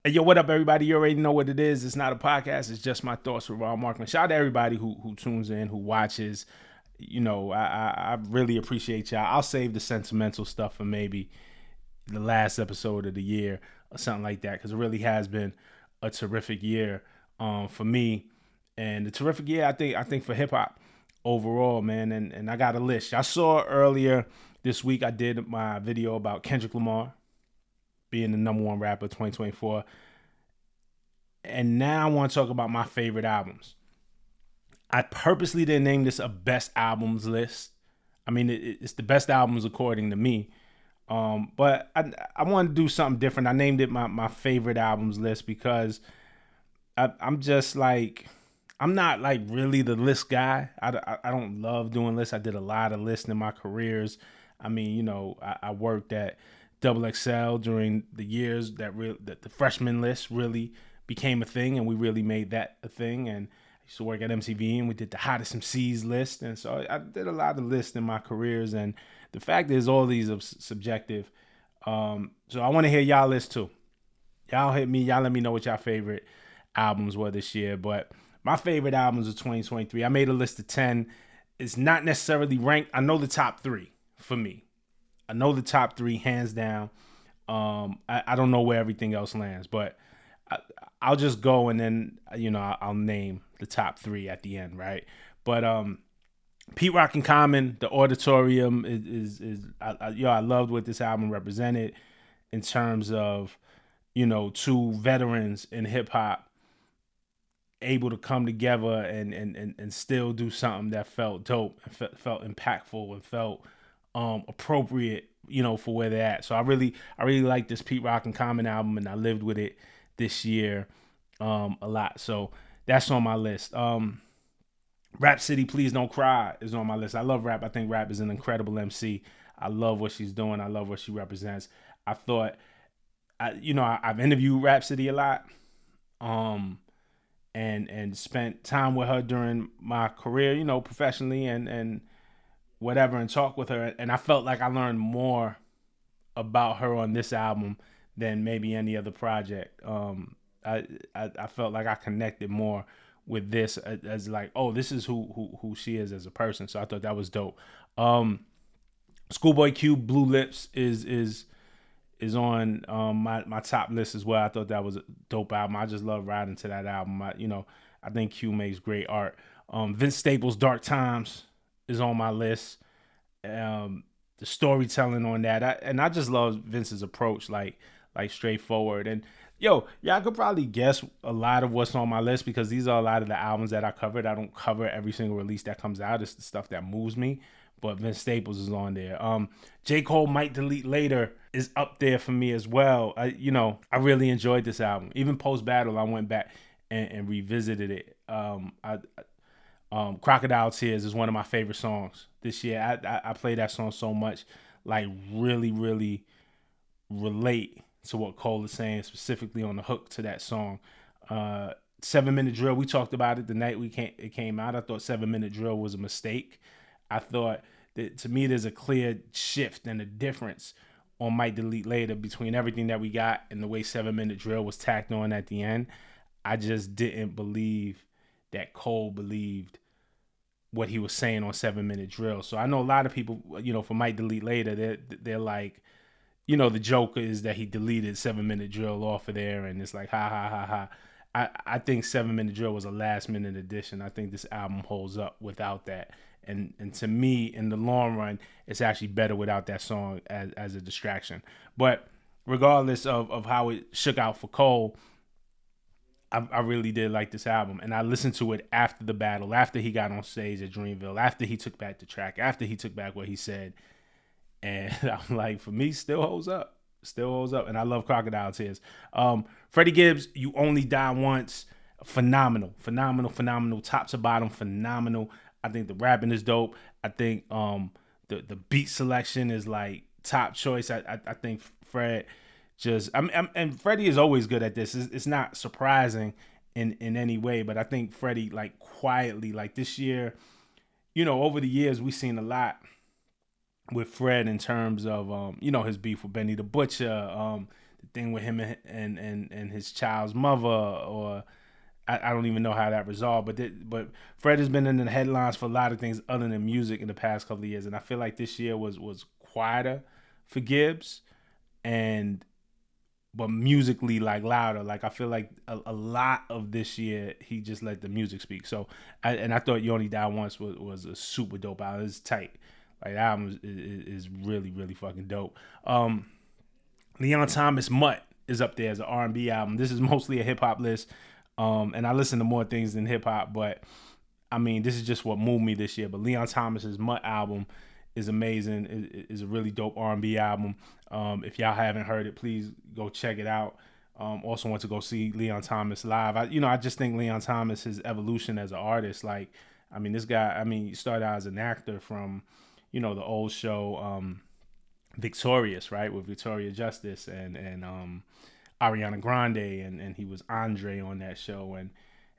Hey, yo, what up, everybody? You already know what it is. It's not a podcast. It's just my thoughts with Ron Markman. Shout out to everybody who tunes in, who watches. I really appreciate y'all. I'll save the sentimental stuff for maybe the last episode of the year or something like that, because it really has been a terrific year for me, and a terrific year I think for hip hop overall, man. And I got a list. I saw earlier this week I did my video about Kendrick Lamar being the number one rapper 2024. And now I want to talk about my favorite albums. I purposely didn't name this a best albums list. I mean, it's the best albums according to me. But I wanted to do something different. I named it my favorite albums list because I'm just like, I'm not like really the list guy. I don't love doing lists. I did a lot of lists in my careers. I mean, I worked at Double XL during the years that the freshman list really became a thing, and we really made that a thing. And I used to work at MTV, and we did the hottest MCs list, and so I did a lot of lists in my careers. And the fact is, all these are subjective. So I want to hear y'all list too. Y'all hit me. Y'all let me know what y'all favorite albums were this year. But my favorite albums of 2023, I made a list of 10. It's not necessarily ranked. I know the top three for me. I know the top three hands down. I don't know where everything else lands, but I'll just go and then I'll name the top three at the end, right? But Pete Rock and Common, the Auditorium is I loved what this album represented in terms of two veterans in hip hop able to come together and still do something that felt dope and felt impactful and felt appropriate, for where they're at. So I really like this Pete Rock and Common album, and I lived with it this year a lot. So that's on my list. Rap City, Please Don't Cry is on my list. I love Rap. I think Rap is an incredible MC. I love what she's doing. I love what she represents. I thought, I've interviewed Rap City a lot. And spent time with her during my career, professionally and whatever, and talk with her. And I felt like I learned more about her on this album than maybe any other project. I felt like I connected more with this as like, oh, this is who she is as a person. So I thought that was dope. Schoolboy Q, Blue Lips is on my top list as well. I thought that was a dope album. I just love riding to that album. I think Q makes great art. Vince Staples' Dark Times is on my list. The storytelling on that, and I just love Vince's approach, like straightforward. And y'all could probably guess a lot of what's on my list because these are a lot of the albums that I covered. I don't cover every single release that comes out. It's the stuff that moves me. But Vince Staples is on there. J. Cole, Might Delete Later is up there for me as well. I really enjoyed this album. Even post battle, I went back and revisited it. Crocodile Tears is one of my favorite songs this year. I play that song so much, like really, really relate to what Cole is saying, specifically on the hook to that song. 7 Minute Drill, we talked about it the night it came out. I thought 7 Minute Drill was a mistake. I thought that, to me, there's a clear shift and a difference on Might Delete Later between everything that we got and the way 7 Minute Drill was tacked on at the end. I just didn't believe that Cole believed what he was saying on 7 Minute Drill. So I know a lot of people, for Might Delete Later, they're like, the joke is that he deleted 7 Minute Drill off of there, and it's like, ha, ha, ha, ha. I think 7 Minute Drill was a last minute addition. I think this album holds up without that. And to me, in the long run, it's actually better without that song as a distraction. But regardless of how it shook out for Cole, I really did like this album. And I listened to it after the battle, after he got on stage at Dreamville, after he took back the track, after he took back what he said. And I'm like, for me, still holds up. Still holds up. And I love Crocodile Tears. Freddie Gibbs, You Only Die Once. Phenomenal. Top to bottom, phenomenal. I think the rapping is dope. I think the beat selection is like top choice. I think Fred and Freddie is always good at this. It's not surprising in any way, but I think Freddie, like, quietly, like this year, over the years we've seen a lot with Fred in terms of his beef with Benny the Butcher, the thing with him and his child's mother, or I don't even know how that resolved. But Fred has been in the headlines for a lot of things other than music in the past couple of years, and I feel like this year was quieter for Gibbs, and but musically like louder. Like I feel like a lot of this year he just let the music speak. So I thought You Only Die Once was a super dope album. It's tight. Like the album is really really fucking dope. Leon Thomas Mutt is up there as an R&B album. This is mostly a hip hop list, and I listen to more things than hip hop, but I mean this is just what moved me this year. But Leon Thomas's Mutt album is amazing. Is a really dope R&B album. If y'all haven't heard it, please go check it out. Also want to go see Leon Thomas live. I just think Leon Thomas, his evolution as an artist, like, I mean, this guy, I mean, he started out as an actor from, the old show Victorious, right, with Victoria Justice and Ariana Grande, and he was Andre on that show.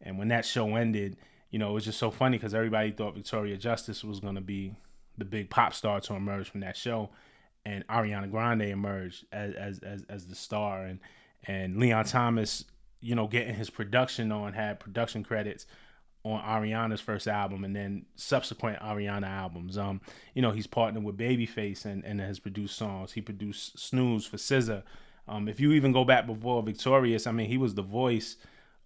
And when that show ended, it was just so funny because everybody thought Victoria Justice was going to be the big pop star to emerge from that show, and Ariana Grande emerged as the star, and Leon Thomas, getting his production on, had production credits on Ariana's first album and then subsequent Ariana albums. He's partnered with Babyface and has produced songs. He produced Snooze for SZA. If you even go back before Victorious, I mean, he was the voice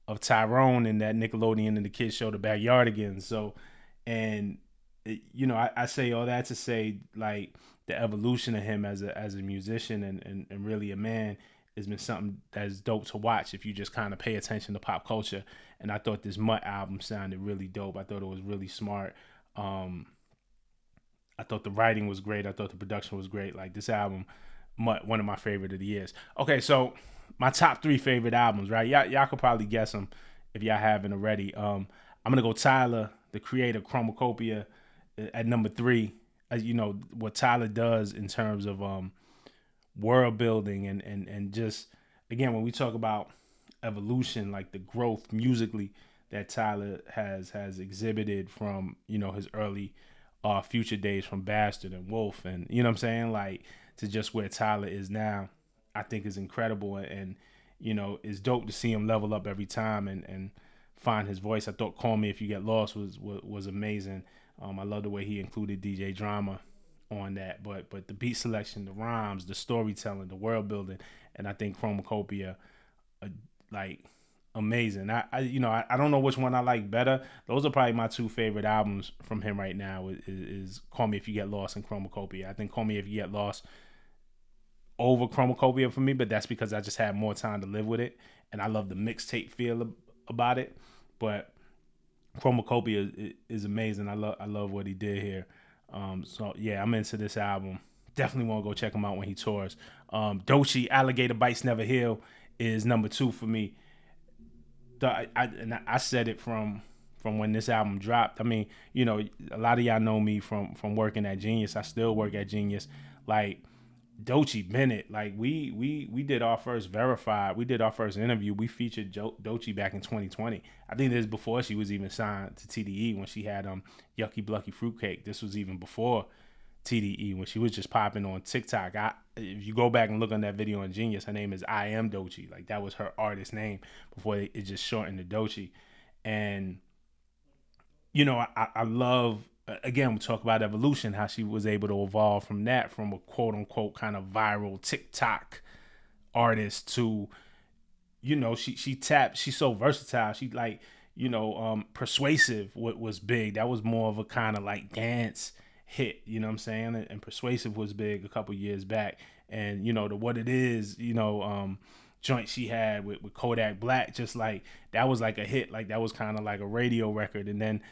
of Tyrone in that Nickelodeon and the kids show The Backyardigans. So, and I say all that to say, like, the evolution of him as a musician and really a man has been something that's dope to watch if you just kind of pay attention to pop culture. And I thought this Mutt album sounded really dope. I thought it was really smart. I thought the writing was great. I thought the production was great. Like, this album, Mutt, one of my favorite of the years. Okay, so my top 3 favorite albums, right? Y'all could probably guess them if y'all haven't already. I'm gonna go Tyler, the Creator, Chromacopia, at number 3. What Tyler does in terms of world building and just, again, when we talk about evolution, like the growth musically that Tyler has exhibited from his early Future days, from Bastard and Wolf, and what I'm saying, like, to just where Tyler is now, I think is incredible. And it's dope to see him level up every time and find his voice. I thought Call Me If You Get Lost was amazing. I love the way he included DJ Drama on that, but the beat selection, the rhymes, the storytelling, the world building, and I think Chromacopia, like, amazing. I don't know which one I like better. Those are probably my 2 favorite albums from him right now. Is Call Me If You Get Lost and Chromacopia. I think Call Me If You Get Lost over Chromacopia for me, but that's because I just had more time to live with it, and I love the mixtape feel about it. But Chromacopia is amazing. I love what he did here. So yeah, I'm into this album. Definitely want to go check him out when he tours. Doechii, Alligator Bites Never Heal is number 2 for me. I said it from when this album dropped. I mean, a lot of y'all know me from working at Genius. I still work at Genius. Like, Doechii Bennett, like, we did our first Verified. We did our first interview. We featured Doechii back in 2020. I think this is before she was even signed to TDE, when she had Yucky Blucky Fruitcake. This was even before TDE, when she was just popping on TikTok. If you go back and look on that video on Genius, her name is I Am Doechii. Like, that was her artist name before it just shortened to Doechii. And I love, again, we talk about evolution, how she was able to evolve from a quote unquote kind of viral TikTok artist to, she's so versatile. She, like, Persuasive was big. That was more of a kind of like dance hit, you know what I'm saying? And Persuasive was big a couple years back. And, the What It Is, joint she had with Kodak Black, just like, that was like a hit. Like, that was kind of like a radio record. And then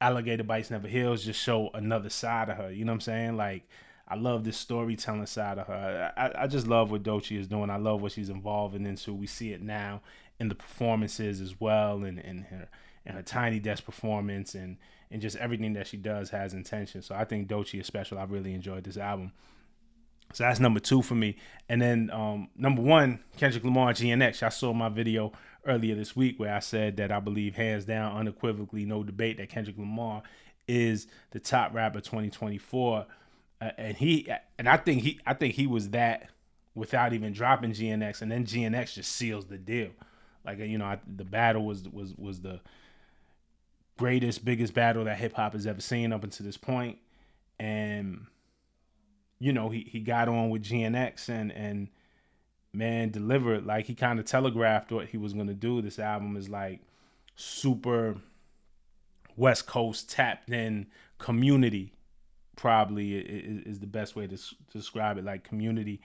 Alligator Bites Never Heals just show another side of her, you know what I'm saying? Like, I love this storytelling side of her. I just love what Doechii is doing. I love what she's evolving into. We see it now in the performances as well, and her Tiny Desk performance, and just everything that she does has intention. So I think Doechii is special. I really enjoyed this album. So that's number 2 for me. And then number 1, Kendrick Lamar, GNX. I saw my video earlier this week where I said that I believe, hands down, unequivocally, no debate, that Kendrick Lamar is the top rapper 2024. And I think he was that without even dropping GNX, and then GNX just seals the deal. Like, the battle was the greatest, biggest battle that hip hop has ever seen up until this point, and he got on with GNX and man delivered. Like, he kind of telegraphed what he was gonna do. This album is like super West Coast tapped in community. Probably is the best way to describe it. Like, community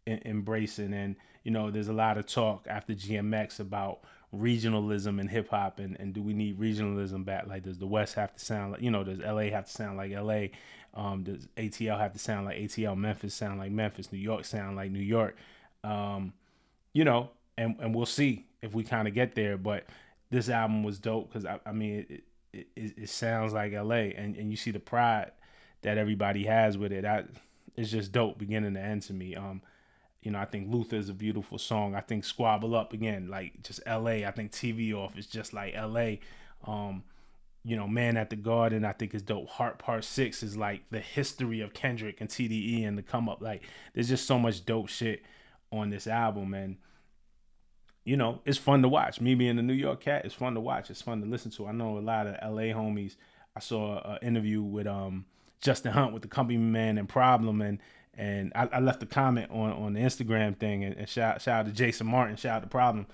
embracing, and there's a lot of talk after GMX about regionalism in hip hop, and do we need regionalism back? Like, does the West have to sound like, does LA have to sound like LA? Does ATL have to sound like ATL? Memphis sound like Memphis? New York sound like New York? And we'll see if we kind of get there. But this album was dope because I mean it sounds like LA, and you see the pride that everybody has with it. It's just dope beginning to end to me. I think Luther is a beautiful song. I think Squabble Up, again, like just LA. I think TV Off is just like LA. Man at the Garden, I think is dope. Heart Part 6 is like the history of Kendrick and TDE and the come up. Like, there's just so much dope shit on this album, and it's fun to watch. Me being a New York cat, it's fun to watch. It's fun to listen to. I know a lot of LA homies. I saw an interview with Justin Hunt with the Company Man and Problem, and I left a comment on the Instagram thing, and shout out to Jason Martin, shout out to Problem,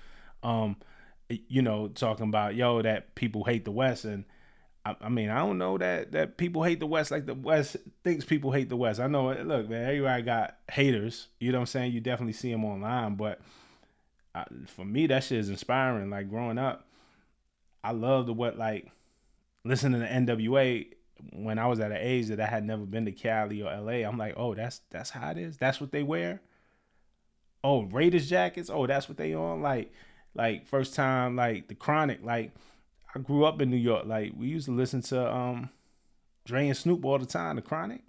talking about that people hate the West, and I mean, I don't know that people hate the West like the West thinks people hate the West. I know, look, man, everybody got haters. You know what I'm saying? You definitely see them online, but for me, that shit is inspiring. Like, growing up, I loved listening to NWA when I was at an age that I had never been to Cali or LA. I'm like, oh, that's how it is. That's what they wear. Oh, Raiders jackets. Oh, that's what they on. Like first time, like the Chronic. Like, I grew up in New York. Like, we used to listen to Dre and Snoop all the time, the Chronic.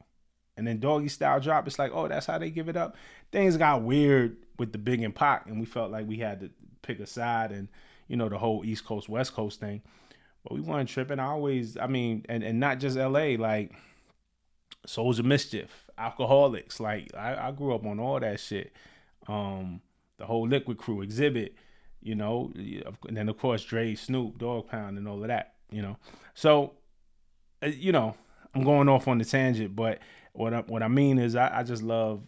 And then Doggy Style drop. It's like, oh, that's how they give it up. Things got weird with the Big and Pac, and we felt like we had to pick a side, and the whole East Coast West Coast thing. But we weren't tripping. And not just LA, like Souls of Mischief, Alcoholics. Like, I grew up on all that shit. The whole Liquid Crew, Exhibit, and then of course Dre, Snoop, Dogg Pound, and all of that. So I'm going off on the tangent, but what I mean is I just love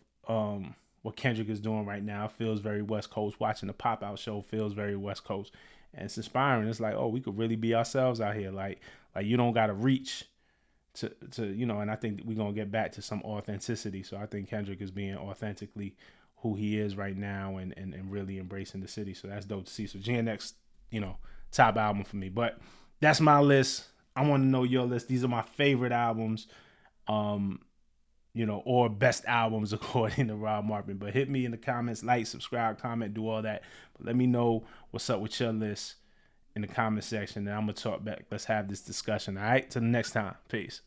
what Kendrick is doing right now. It feels very West Coast. Watching the Pop Out show feels very West Coast, and it's inspiring. It's like, oh, we could really be ourselves out here. Like you don't got to reach to and I think we're gonna get back to some authenticity. So I think Kendrick is being authentically who he is right now, and really embracing the city. So that's dope to see. So GNX, top album for me. But that's my list. I want to know your list. These are my favorite albums, or best albums according to Rob Markman. But hit me in the comments, like, subscribe, comment, do all that. But let me know what's up with your list in the comment section, and I'm gonna talk back. Let's have this discussion. All right, till the next time. Peace.